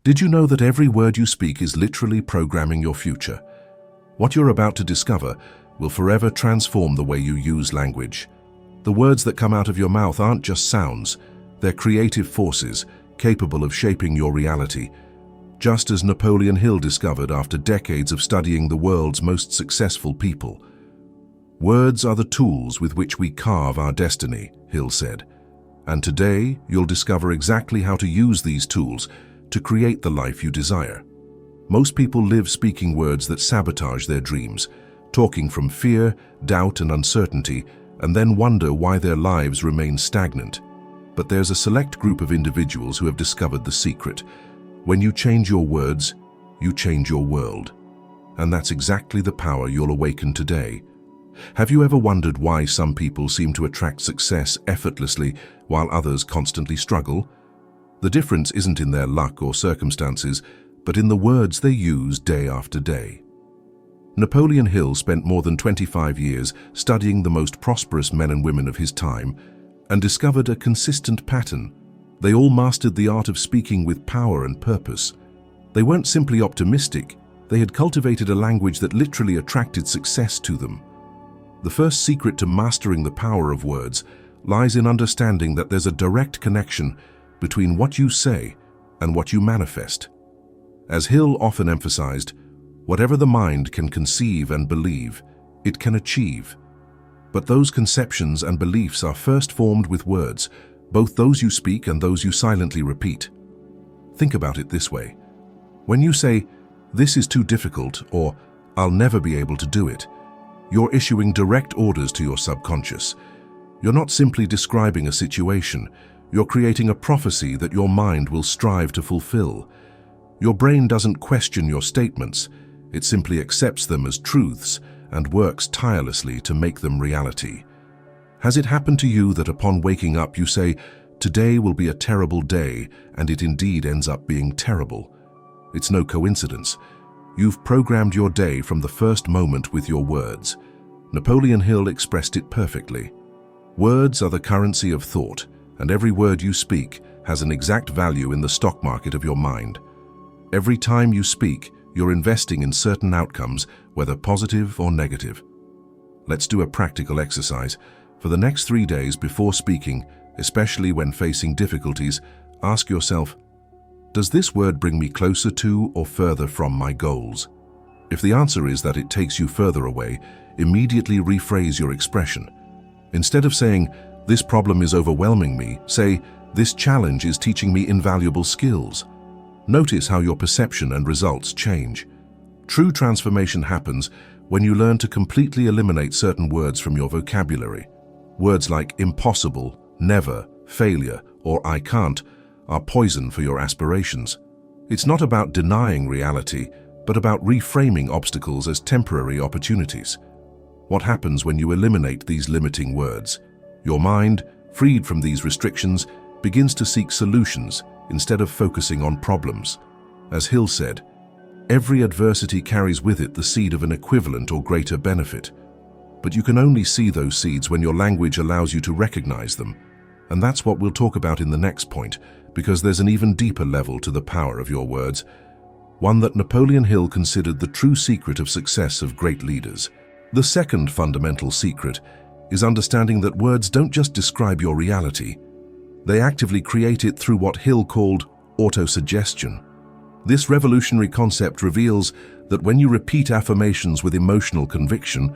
Did you know that every word you speak is literally programming your future? What you're about to discover will forever transform the way you use language. The words that come out of your mouth aren't just sounds, they're creative forces capable of shaping your reality. Just as Napoleon Hill discovered after decades of studying the world's most successful people. Words are the tools with which we carve our destiny, Hill said. And today, you'll discover exactly how to use these tools to create the life you desire. Most people live speaking words that sabotage their dreams, talking from fear, doubt, and uncertainty, and then wonder why their lives remain stagnant. But there's a select group of individuals who have discovered the secret. When you change your words, you change your world. And that's exactly the power you'll awaken today. Have you ever wondered why some people seem to attract success effortlessly while others constantly struggle? The difference isn't in their luck or circumstances, but in the words they use day after day. Napoleon Hill spent more than 25 years studying the most prosperous men and women of his time and discovered a consistent pattern. They all mastered the art of speaking with power and purpose. They weren't simply optimistic, they had cultivated a language that literally attracted success to them. The first secret to mastering the power of words lies in understanding that there's a direct connection between what you say and what you manifest. As Hill often emphasized, whatever the mind can conceive and believe, it can achieve. But those conceptions and beliefs are first formed with words, both those you speak and those you silently repeat. Think about it this way. When you say, "This is too difficult," or "I'll never be able to do it," you're issuing direct orders to your subconscious. You're not simply describing a situation, you're creating a prophecy that your mind will strive to fulfill. Your brain doesn't question your statements, it simply accepts them as truths and works tirelessly to make them reality. Has it happened to you that upon waking up you say, "Today will be a terrible day," and it indeed ends up being terrible? It's no coincidence. You've programmed your day from the first moment with your words. Napoleon Hill expressed it perfectly. Words are the currency of thought, and every word you speak has an exact value in the stock market of your mind. Every time you speak, you're investing in certain outcomes, whether positive or negative. Let's do a practical exercise. For the next 3 days before speaking, especially when facing difficulties, ask yourself, does this word bring me closer to or further from my goals? If the answer is that it takes you further away, immediately rephrase your expression. Instead of saying, "This problem is overwhelming me," say, "This challenge is teaching me invaluable skills." Notice how your perception and results change. True transformation happens when you learn to completely eliminate certain words from your vocabulary. Words like impossible, never, failure, or I can't are poison for your aspirations. It's not about denying reality, but about reframing obstacles as temporary opportunities. What happens when you eliminate these limiting words? Your mind, freed from these restrictions, begins to seek solutions instead of focusing on problems. As Hill said, every adversity carries with it the seed of an equivalent or greater benefit. But you can only see those seeds when your language allows you to recognize them. And that's what we'll talk about in the next point, because there's an even deeper level to the power of your words, one that Napoleon Hill considered the true secret of success of great leaders. The second fundamental secret is understanding that words don't just describe your reality, they actively create it through what Hill called autosuggestion. This revolutionary concept reveals that when you repeat affirmations with emotional conviction,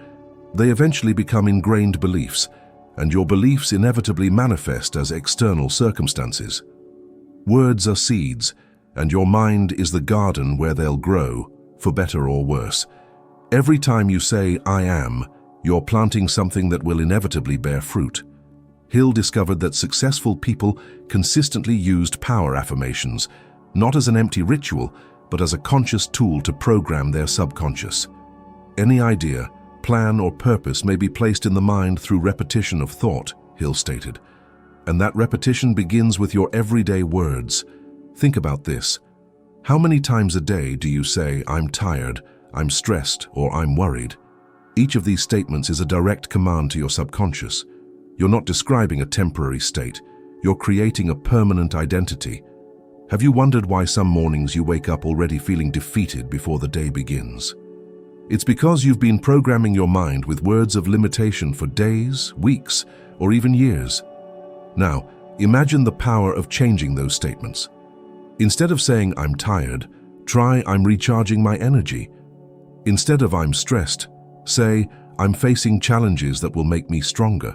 they eventually become ingrained beliefs, and your beliefs inevitably manifest as external circumstances. Words are seeds, and your mind is the garden where they'll grow, for better or worse. Every time you say, "I am," you're planting something that will inevitably bear fruit. Hill discovered that successful people consistently used power affirmations, not as an empty ritual, but as a conscious tool to program their subconscious. Any idea, plan, or purpose may be placed in the mind through repetition of thought, Hill stated. And that repetition begins with your everyday words. Think about this. How many times a day do you say, "I'm tired," "I'm stressed," or "I'm worried"? Each of these statements is a direct command to your subconscious. You're not describing a temporary state. You're creating a permanent identity. Have you wondered why some mornings you wake up already feeling defeated before the day begins? It's because you've been programming your mind with words of limitation for days, weeks, or even years. Now, imagine the power of changing those statements. Instead of saying, "I'm tired," try, "I'm recharging my energy." Instead of "I'm stressed," say, "I'm facing challenges that will make me stronger."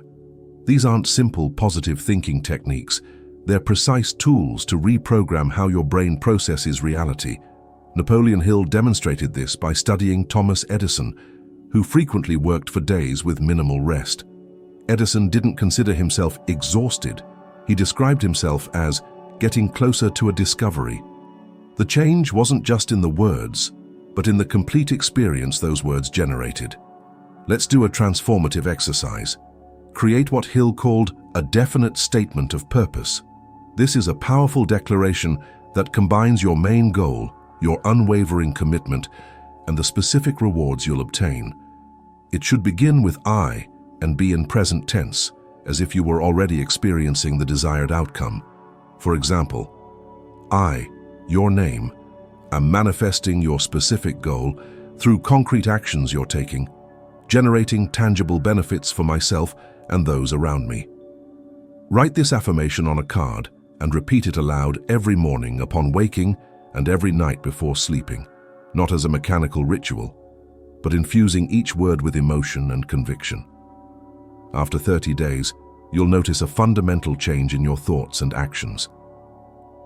These aren't simple positive thinking techniques. They're precise tools to reprogram how your brain processes reality. Napoleon Hill demonstrated this by studying Thomas Edison, who frequently worked for days with minimal rest. Edison didn't consider himself exhausted. He described himself as getting closer to a discovery. The change wasn't just in the words, but in the complete experience those words generated. Let's do a transformative exercise. Create what Hill called a definite statement of purpose. This is a powerful declaration that combines your main goal, your unwavering commitment, and the specific rewards you'll obtain. It should begin with "I" and be in present tense, as if you were already experiencing the desired outcome. For example, "I, your name, am manifesting your specific goal through concrete actions you're taking, generating tangible benefits for myself and those around me." Write this affirmation on a card and repeat it aloud every morning upon waking and every night before sleeping, not as a mechanical ritual, but infusing each word with emotion and conviction. After 30 days, you'll notice a fundamental change in your thoughts and actions.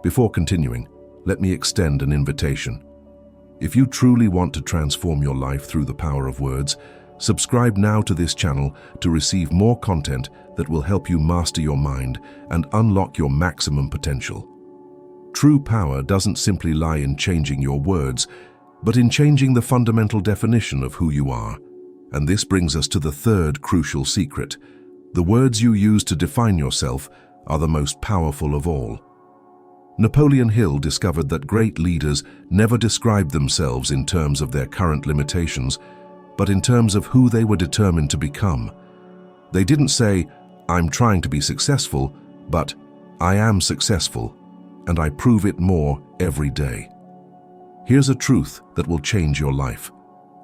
Before continuing, let me extend an invitation. If you truly want to transform your life through the power of words, subscribe now to this channel to receive more content that will help you master your mind and unlock your maximum potential. True power doesn't simply lie in changing your words, but in changing the fundamental definition of who you are. And this brings us to the third crucial secret. The words you use to define yourself are the most powerful of all. Napoleon Hill discovered that great leaders never described themselves in terms of their current limitations, but in terms of who they were determined to become. They didn't say, "I'm trying to be successful," but "I am successful, and I prove it more every day." Here's a truth that will change your life.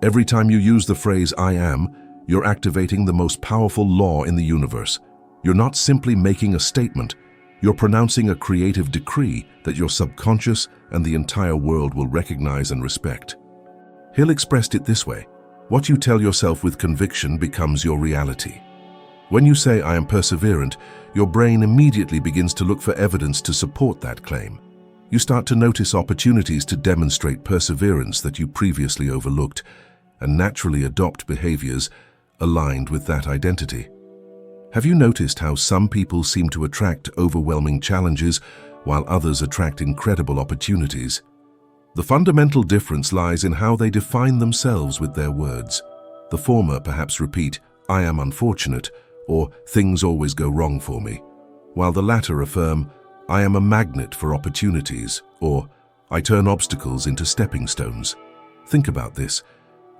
Every time you use the phrase "I am," you're activating the most powerful law in the universe. You're not simply making a statement. You're pronouncing a creative decree that your subconscious and the entire world will recognize and respect. Hill expressed it this way: what you tell yourself with conviction becomes your reality. When you say, "I am perseverant," your brain immediately begins to look for evidence to support that claim. You start to notice opportunities to demonstrate perseverance that you previously overlooked, and naturally adopt behaviors aligned with that identity. Have you noticed how some people seem to attract overwhelming challenges while others attract incredible opportunities? The fundamental difference lies in how they define themselves with their words. The former perhaps repeat, "I am unfortunate," or "things always go wrong for me," while the latter affirm, "I am a magnet for opportunities," or "I turn obstacles into stepping stones." Think about this.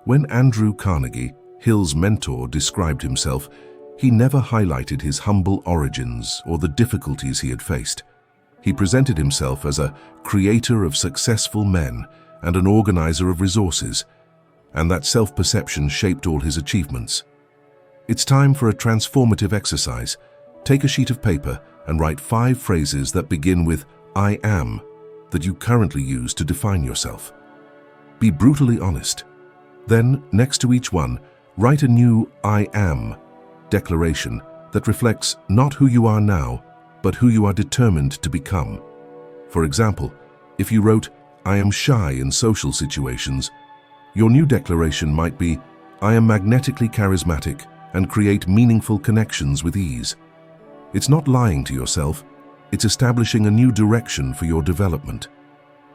When Andrew Carnegie, Hill's mentor, described himself, he never highlighted his humble origins or the difficulties he had faced. He presented himself as a creator of successful men and an organizer of resources, and that self-perception shaped all his achievements. It's time for a transformative exercise. Take a sheet of paper and write 5 phrases that begin with "I am" that you currently use to define yourself. Be brutally honest. Then, next to each one, write a new "I am" declaration that reflects not who you are now, but who you are determined to become. For example, if you wrote, "I am shy in social situations," your new declaration might be, "I am magnetically charismatic and create meaningful connections with ease." It's not lying to yourself, it's establishing a new direction for your development.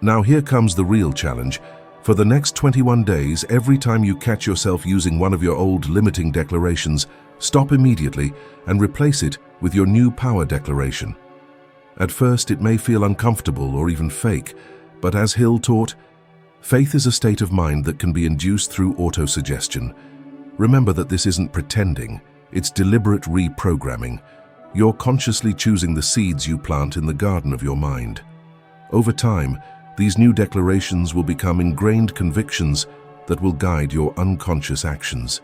Now here comes the real challenge. For the next 21 days, every time you catch yourself using one of your old limiting declarations, stop immediately and replace it with your new power declaration. At first, it may feel uncomfortable or even fake, but as Hill taught, faith is a state of mind that can be induced through autosuggestion. Remember that this isn't pretending, it's deliberate reprogramming. You're consciously choosing the seeds you plant in the garden of your mind. Over time, these new declarations will become ingrained convictions that will guide your unconscious actions.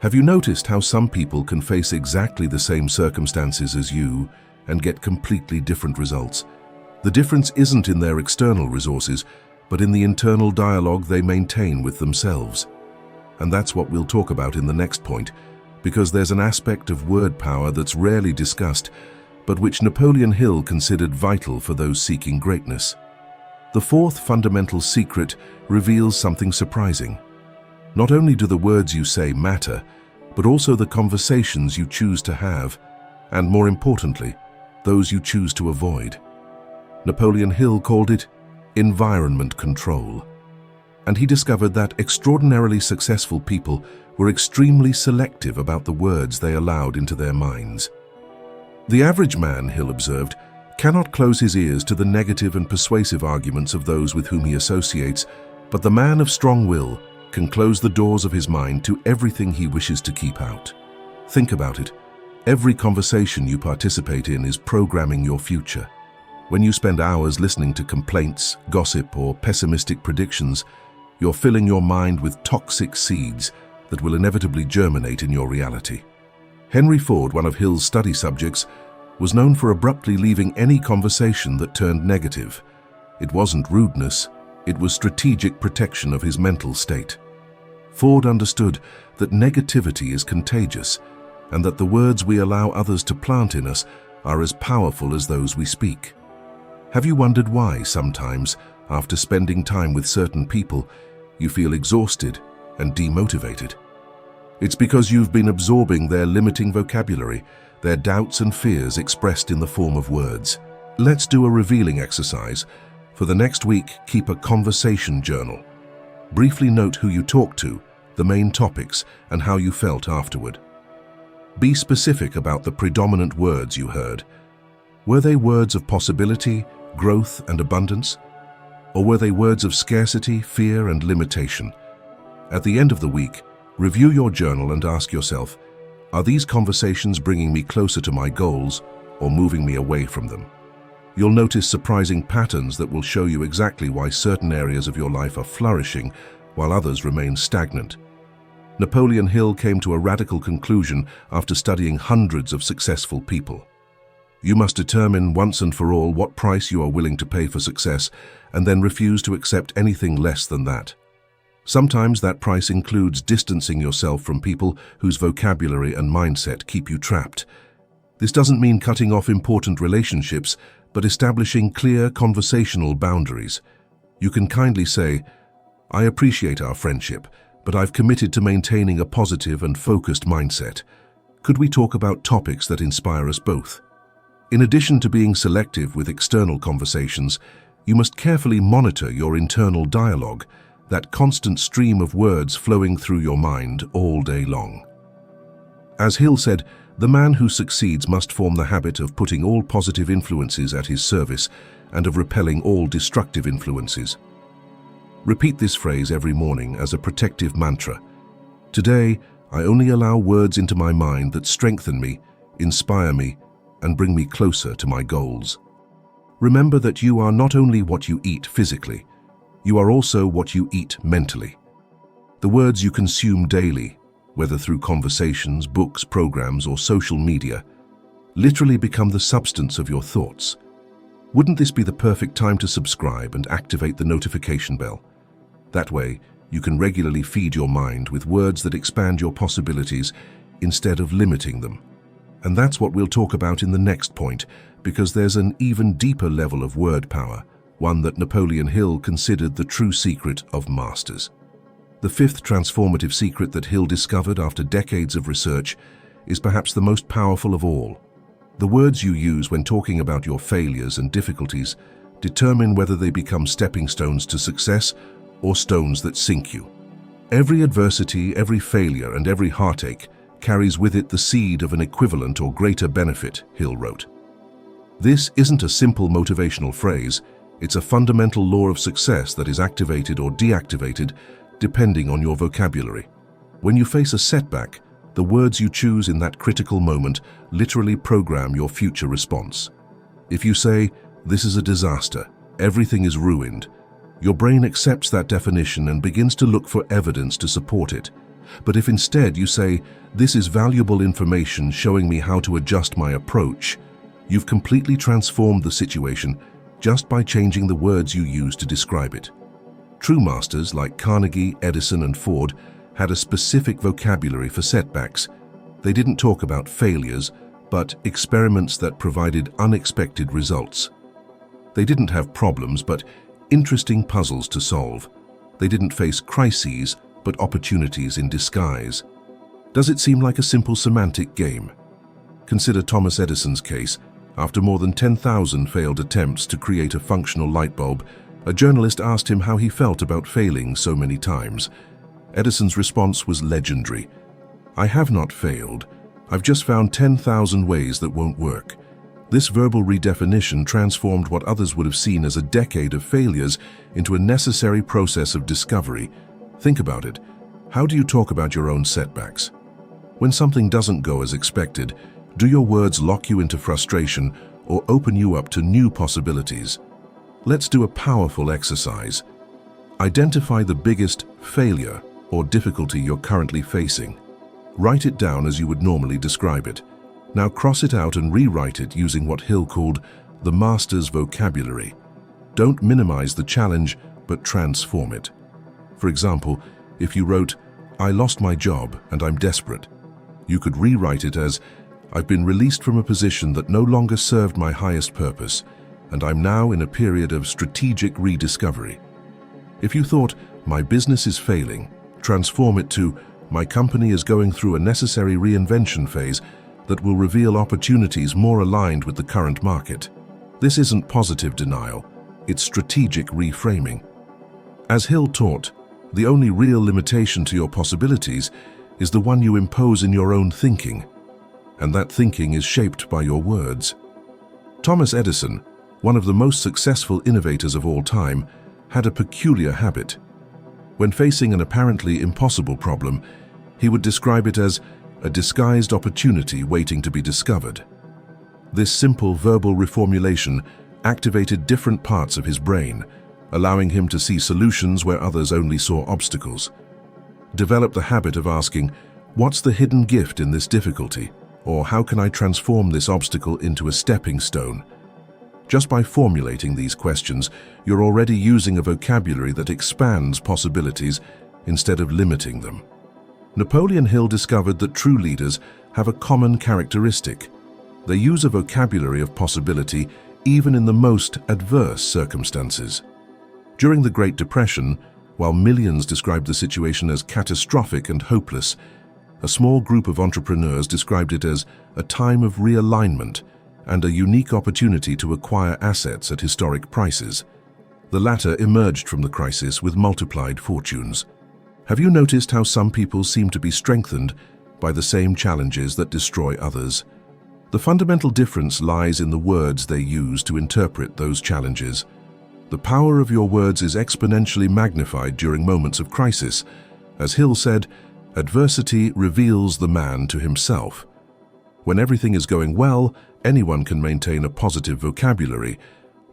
Have you noticed how some people can face exactly the same circumstances as you and get completely different results? The difference isn't in their external resources, but in the internal dialogue they maintain with themselves. And that's what we'll talk about in the next point, because there's an aspect of word power that's rarely discussed, but which Napoleon Hill considered vital for those seeking greatness. The fourth fundamental secret reveals something surprising. Not only do the words you say matter, but also the conversations you choose to have, and more importantly, those you choose to avoid. Napoleon Hill called it environment control. And he discovered that extraordinarily successful people were extremely selective about the words they allowed into their minds. The average man, Hill observed, cannot close his ears to the negative and persuasive arguments of those with whom he associates, but the man of strong will can close the doors of his mind to everything he wishes to keep out. Think about it. Every conversation you participate in is programming your future. When you spend hours listening to complaints, gossip, or pessimistic predictions, you're filling your mind with toxic seeds that will inevitably germinate in your reality. Henry Ford, one of Hill's study subjects, was known for abruptly leaving any conversation that turned negative. It wasn't rudeness, it was strategic protection of his mental state. Ford understood that negativity is contagious and that the words we allow others to plant in us are as powerful as those we speak. Have you wondered why sometimes, after spending time with certain people, you feel exhausted and demotivated? It's because you've been absorbing their limiting vocabulary, their doubts and fears expressed in the form of words. Let's do a revealing exercise. For the next week, keep a conversation journal. Briefly note who you talked to, the main topics, and how you felt afterward. Be specific about the predominant words you heard. Were they words of possibility, growth, and abundance? Or were they words of scarcity, fear, and limitation? At the end of the week, review your journal and ask yourself, are these conversations bringing me closer to my goals or moving me away from them? You'll notice surprising patterns that will show you exactly why certain areas of your life are flourishing while others remain stagnant. Napoleon Hill came to a radical conclusion after studying hundreds of successful people. You must determine once and for all what price you are willing to pay for success, and then refuse to accept anything less than that. Sometimes that price includes distancing yourself from people whose vocabulary and mindset keep you trapped. This doesn't mean cutting off important relationships, but establishing clear conversational boundaries. You can kindly say, "I appreciate our friendship, but I've committed to maintaining a positive and focused mindset. Could we talk about topics that inspire us both?" In addition to being selective with external conversations, you must carefully monitor your internal dialogue, that constant stream of words flowing through your mind all day long. As Hill said, the man who succeeds must form the habit of putting all positive influences at his service and of repelling all destructive influences. Repeat this phrase every morning as a protective mantra. Today, I only allow words into my mind that strengthen me, inspire me, and bring me closer to my goals. Remember that you are not only what you eat physically, you are also what you eat mentally. The words you consume daily, whether through conversations, books, programs, or social media, literally become the substance of your thoughts. Wouldn't this be the perfect time to subscribe and activate the notification bell? That way, you can regularly feed your mind with words that expand your possibilities instead of limiting them. And that's what we'll talk about in the next point, because there's an even deeper level of word power, one that Napoleon Hill considered the true secret of masters. The fifth transformative secret that Hill discovered after decades of research is perhaps the most powerful of all. The words you use when talking about your failures and difficulties determine whether they become stepping stones to success or stones that sink you. Every adversity, every failure, and every heartache carries with it the seed of an equivalent or greater benefit, Hill wrote. This isn't a simple motivational phrase, it's a fundamental law of success that is activated or deactivated depending on your vocabulary. When you face a setback, the words you choose in that critical moment literally program your future response. If you say, "This is a disaster," everything is ruined. Your brain accepts that definition and begins to look for evidence to support it. But if instead you say, "This is valuable information showing me how to adjust my approach," you've completely transformed the situation just by changing the words you use to describe it. True masters like Carnegie, Edison, and Ford had a specific vocabulary for setbacks. They didn't talk about failures, but experiments that provided unexpected results. They didn't have problems, but interesting puzzles to solve. They didn't face crises, but opportunities in disguise. Does it seem like a simple semantic game? Consider Thomas Edison's case. After more than 10,000 failed attempts to create a functional light bulb, a journalist asked him how he felt about failing so many times. Edison's response was legendary. "I have not failed. I've just found 10,000 ways that won't work." This verbal redefinition transformed what others would have seen as a decade of failures into a necessary process of discovery. Think about it. How do you talk about your own setbacks? When something doesn't go as expected, do your words lock you into frustration or open you up to new possibilities? Let's do a powerful exercise. Identify the biggest failure or difficulty you're currently facing. Write it down as you would normally describe it. Now cross it out and rewrite it using what Hill called the master's vocabulary. Don't minimize the challenge, but transform it. For example, if you wrote, "I lost my job and I'm desperate," you could rewrite it as, "I've been released from a position that no longer served my highest purpose, and I'm now in a period of strategic rediscovery." If you thought, "My business is failing," transform it to, "My company is going through a necessary reinvention phase that will reveal opportunities more aligned with the current market." This isn't positive denial, it's strategic reframing. As Hill taught, the only real limitation to your possibilities is the one you impose in your own thinking, and that thinking is shaped by your words. Thomas Edison, one of the most successful innovators of all time, had a peculiar habit. When facing an apparently impossible problem, he would describe it as a disguised opportunity waiting to be discovered. This simple verbal reformulation activated different parts of his brain, allowing him to see solutions where others only saw obstacles. Develop the habit of asking, "What's the hidden gift in this difficulty?" Or "How can I transform this obstacle into a stepping stone?" Just by formulating these questions, you're already using a vocabulary that expands possibilities instead of limiting them. Napoleon Hill discovered that true leaders have a common characteristic. They use a vocabulary of possibility even in the most adverse circumstances. During the Great Depression, while millions described the situation as catastrophic and hopeless, a small group of entrepreneurs described it as a time of realignment and a unique opportunity to acquire assets at historic prices. The latter emerged from the crisis with multiplied fortunes. Have you noticed how some people seem to be strengthened by the same challenges that destroy others? The fundamental difference lies in the words they use to interpret those challenges. The power of your words is exponentially magnified during moments of crisis. As Hill said, "Adversity reveals the man to himself." When everything is going well, anyone can maintain a positive vocabulary,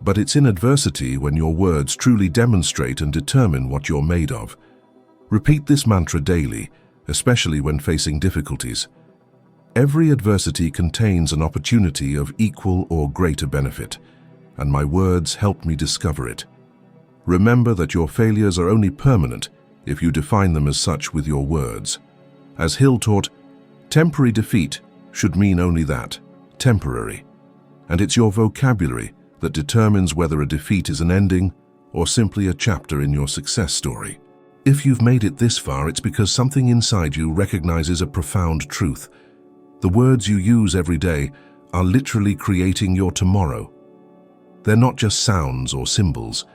but it's in adversity when your words truly demonstrate and determine what you're made of. Repeat this mantra daily, especially when facing difficulties. Every adversity contains an opportunity of equal or greater benefit, and my words help me discover it. Remember that your failures are only permanent if you define them as such with your words. As Hill taught, temporary defeat should mean only that, temporary. And it's your vocabulary that determines whether a defeat is an ending or simply a chapter in your success story. If you've made it this far, it's because something inside you recognizes a profound truth. The words you use every day are literally creating your tomorrow. They're not just sounds or symbols.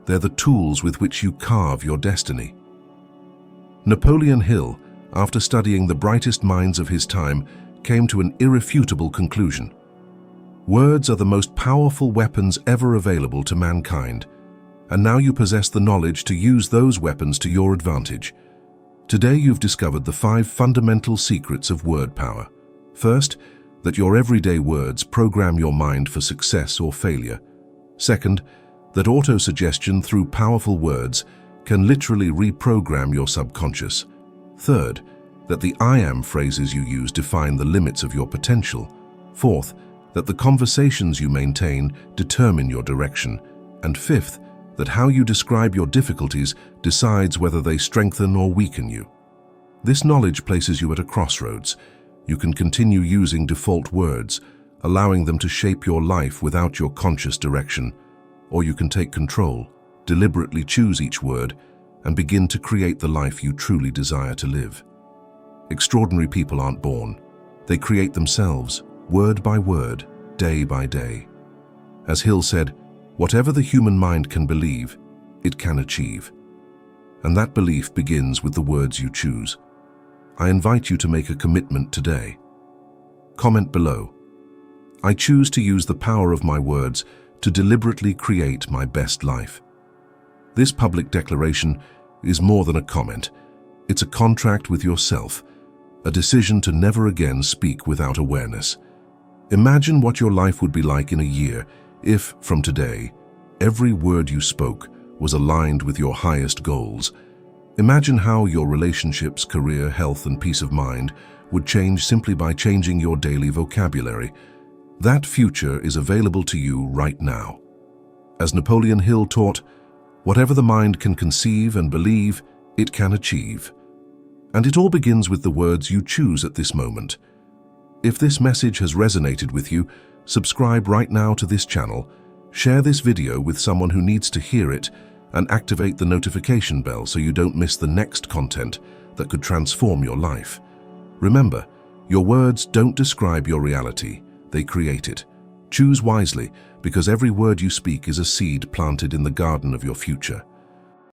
They're the tools with which you carve your destiny. Napoleon Hill, after studying the brightest minds of his time, came to an irrefutable conclusion. Words are the most powerful weapons ever available to mankind, and now you possess the knowledge to use those weapons to your advantage. Today you've discovered the 5 fundamental secrets of word power. First, that your everyday words program your mind for success or failure. Second, that auto-suggestion through powerful words can literally reprogram your subconscious. Third, that the I am phrases you use define the limits of your potential. Fourth, that the conversations you maintain determine your direction. And fifth, that how you describe your difficulties decides whether they strengthen or weaken you. This knowledge places you at a crossroads. You can continue using default words, allowing them to shape your life without your conscious direction, or you can take control, deliberately choose each word, and begin to create the life you truly desire to live. Extraordinary people aren't born. They create themselves, word by word, day by day. As Hill said, whatever the human mind can believe, it can achieve. And that belief begins with the words you choose. I invite you to make a commitment today. Comment below. I choose to use the power of my words to deliberately create my best life. This public declaration is more than a comment. It's a contract with yourself, a decision to never again speak without awareness. Imagine what your life would be like in a year if, from today, every word you spoke was aligned with your highest goals. Imagine how your relationships, career, health, and peace of mind would change simply by changing your daily vocabulary. That future is available to you right now. As Napoleon Hill taught, whatever the mind can conceive and believe, it can achieve. And it all begins with the words you choose at this moment. If this message has resonated with you, subscribe right now to this channel, share this video with someone who needs to hear it, and activate the notification bell so you don't miss the next content that could transform your life. Remember, your words don't describe your reality, they create it. Choose wisely, because every word you speak is a seed planted in the garden of your future.